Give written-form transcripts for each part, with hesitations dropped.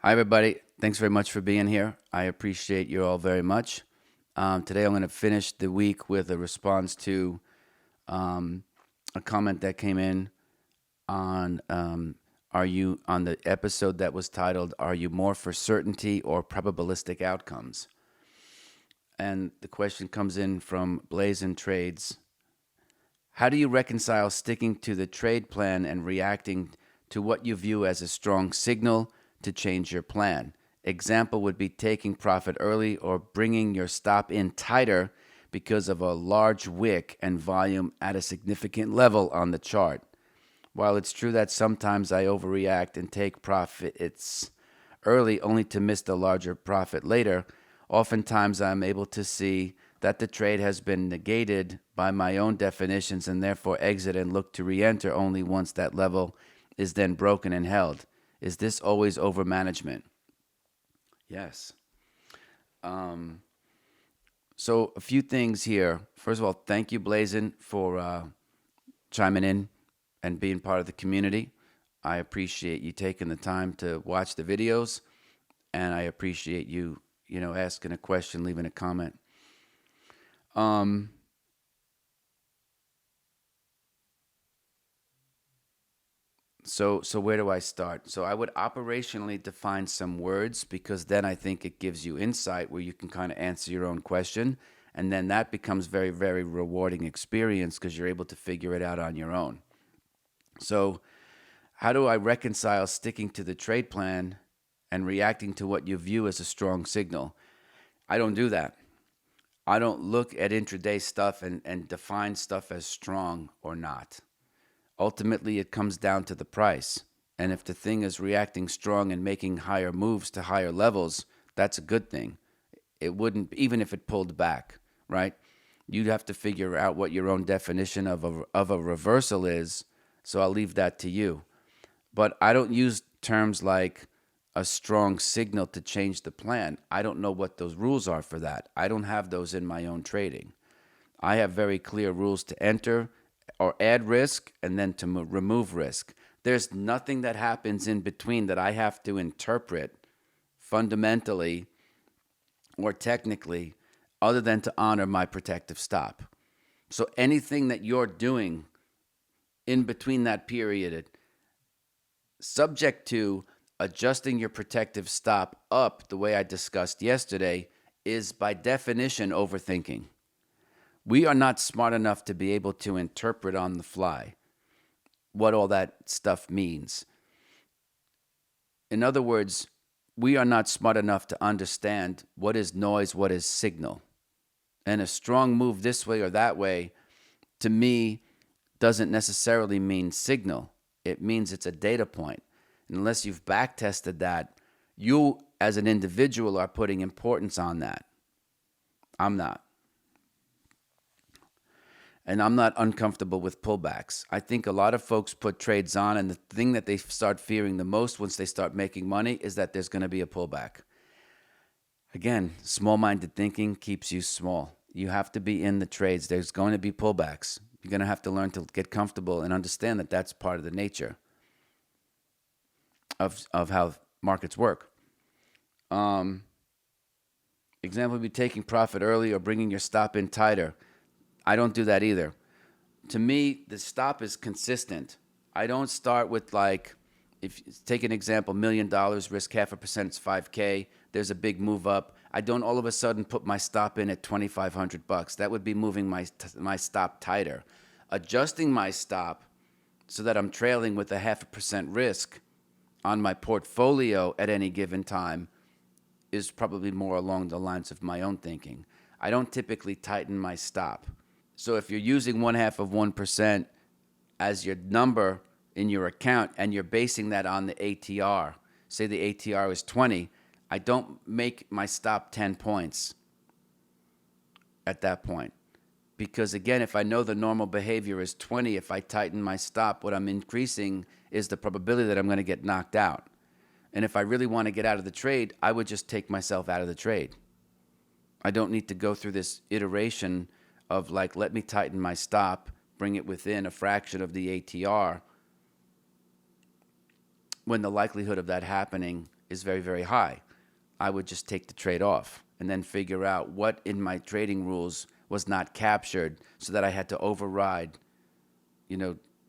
Hi, everybody. Thanks very much for being here. I appreciate you all very much. Today, I'm going to finish the week with a response to a comment that came in on are you on the episode that was titled "Are you more for certainty or probabilistic outcomes?" And the question comes in from Blazin Trades. How do you reconcile sticking to the trade plan and reacting to what you view as a strong signal to change your plan? Example would be taking profit early or bringing your stop in tighter because of a large wick and volume at a significant level on the chart. While it's true that sometimes I overreact and take profits early only to miss the larger profit later, oftentimes I'm able to see that the trade has been negated by my own definitions and therefore exit and look to re-enter only once that level is then broken and held. Is this always overmanagement? Yes. So a few things here. First of all, thank you, Blazin, for chiming in and being part of the community. I appreciate you taking the time to watch the videos, and I appreciate you, asking a question, leaving a comment. So where do I start? So I would operationally define some words because then I think it gives you insight where you can kind of answer your own question. And then that becomes very, very rewarding experience because you're able to figure it out on your own. So how do I reconcile sticking to the trade plan and reacting to what you view as a strong signal? I don't do that. I don't look at intraday stuff and define stuff as strong or not. Ultimately, it comes down to the price. And if the thing is reacting strong and making higher moves to higher levels, that's a good thing. It wouldn't, even if it pulled back, right? You'd have to figure out what your own definition of a reversal is. So I'll leave that to you. But I don't use terms like a strong signal to change the plan. I don't know what those rules are for that. I don't have those in my own trading. I have very clear rules to enter or add risk and then to remove risk. There's nothing that happens in between that I have to interpret fundamentally or technically other than to honor my protective stop. So anything that you're doing in between that period, subject to adjusting your protective stop up the way I discussed yesterday, is by definition overthinking. We are not smart enough to be able to interpret on the fly what all that stuff means. In other words, we are not smart enough to understand what is noise, what is signal. And a strong move this way or that way, to me, doesn't necessarily mean signal. It means it's a data point. And unless you've back tested that, you as an individual are putting importance on that. I'm not. And I'm not uncomfortable with pullbacks. I think a lot of folks put trades on, and the thing that they start fearing the most once they start making money is that there's going to be a pullback. Again, small-minded thinking keeps you small. You have to be in the trades. There's going to be pullbacks. You're going to have to learn to get comfortable and understand that that's part of the nature of how markets work. Example would be taking profit early or bringing your stop in tighter. I don't do that either. To me, the stop is consistent. I don't start with if take an example, $1 million, risk 0.5%, it's 5K. There's a big move up. I don't all of a sudden put my stop in at $2,500. That would be moving my stop tighter. Adjusting my stop so that I'm trailing with a 0.5% risk on my portfolio at any given time is probably more along the lines of my own thinking. I don't typically tighten my stop. So if you're using 0.5% as your number in your account and you're basing that on the ATR, say the ATR is 20, I don't make my stop 10 points at that point. Because again, if I know the normal behavior is 20, if I tighten my stop, what I'm increasing is the probability that I'm going to get knocked out. And if I really want to get out of the trade, I would just take myself out of the trade. I don't need to go through this iteration of let me tighten my stop, bring it within a fraction of the ATR, when the likelihood of that happening is very, very high, I would just take the trade off and then figure out what in my trading rules was not captured so that I had to override,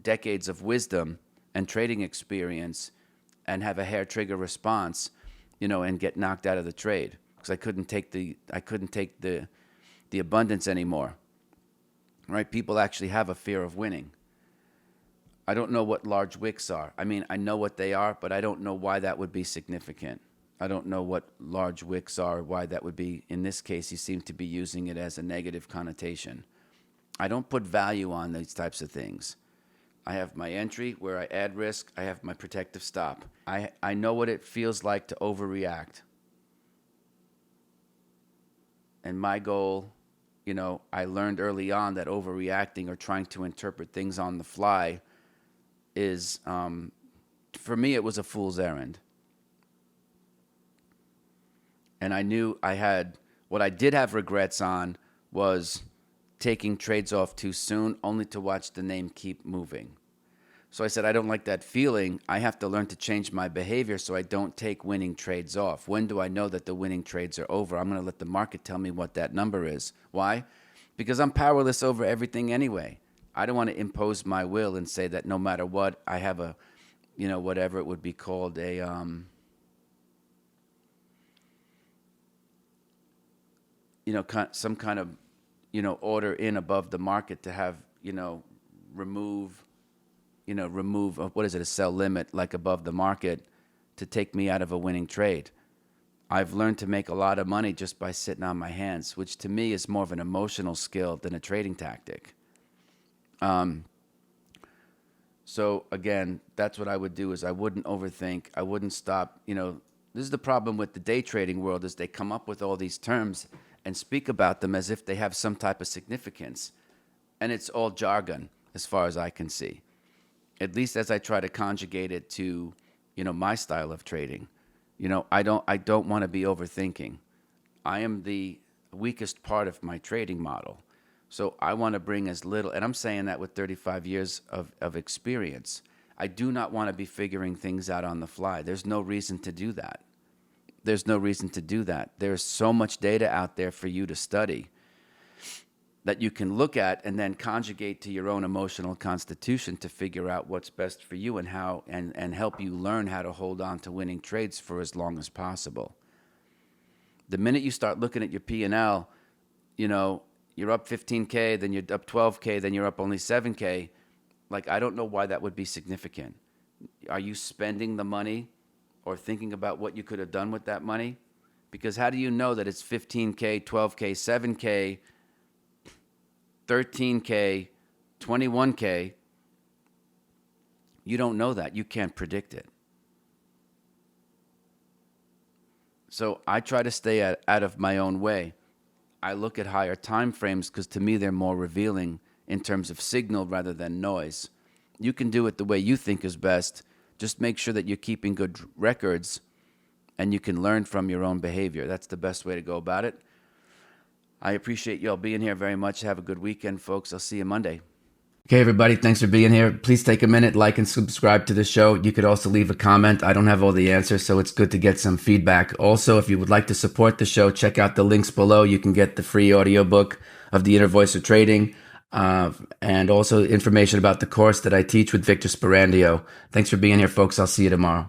decades of wisdom and trading experience and have a hair trigger response, and get knocked out of the trade because I couldn't take the abundance anymore. Right? People actually have a fear of winning. I don't know what large wicks are. I mean, I know what they are, but I don't know why that would be significant. I don't know what large wicks are, why that would be. In this case, you seem to be using it as a negative connotation. I don't put value on these types of things. I have my entry where I add risk. I have my protective stop. I know what it feels like to overreact. And my goal, I learned early on that overreacting or trying to interpret things on the fly is, for me, it was a fool's errand. And I knew what I did have regrets on was taking trades off too soon, only to watch the name keep moving. So I said, I don't like that feeling. I have to learn to change my behavior so I don't take winning trades off. When do I know that the winning trades are over? I'm going to let the market tell me what that number is. Why? Because I'm powerless over everything anyway. I don't want to impose my will and say that no matter what, I have a, whatever it would be called, some kind of, order in above the market to have, remove, what is it, a sell limit like above the market to take me out of a winning trade. I've learned to make a lot of money just by sitting on my hands, which to me is more of an emotional skill than a trading tactic. So again, that's what I would do is I wouldn't overthink. I wouldn't stop. This is the problem with the day trading world is they come up with all these terms and speak about them as if they have some type of significance. And it's all jargon as far as I can see, at least as I try to conjugate it to, my style of trading. I don't want to be overthinking. I am the weakest part of my trading model. So I want to bring as little, and I'm saying that with 35 years of experience. I do not want to be figuring things out on the fly. There's no reason to do that. There's no reason to do that. There's so much data out there for you to study that you can look at and then conjugate to your own emotional constitution to figure out what's best for you and how and help you learn how to hold on to winning trades for as long as possible. The minute you start looking at your P&L, you're up 15K, then you're up 12K, then you're up only 7K. Like, I don't know why that would be significant. Are you spending the money or thinking about what you could have done with that money? Because how do you know that it's 15K, 12K, 7K, 13K, 21K? You don't know that. You can't predict it. So I try to stay out of my own way. I look at higher time frames because to me they're more revealing in terms of signal rather than noise. You can do it the way you think is best. Just make sure that you're keeping good records and you can learn from your own behavior. That's the best way to go about it. I appreciate you all being here very much. Have a good weekend, folks. I'll see you Monday. Okay, everybody, thanks for being here. Please take a minute, like and subscribe to the show. You could also leave a comment. I don't have all the answers, so it's good to get some feedback. Also, if you would like to support the show, check out the links below. You can get the free audiobook of The Inner Voice of Trading, and also information about the course that I teach with Victor Sperandio. Thanks for being here, folks. I'll see you tomorrow.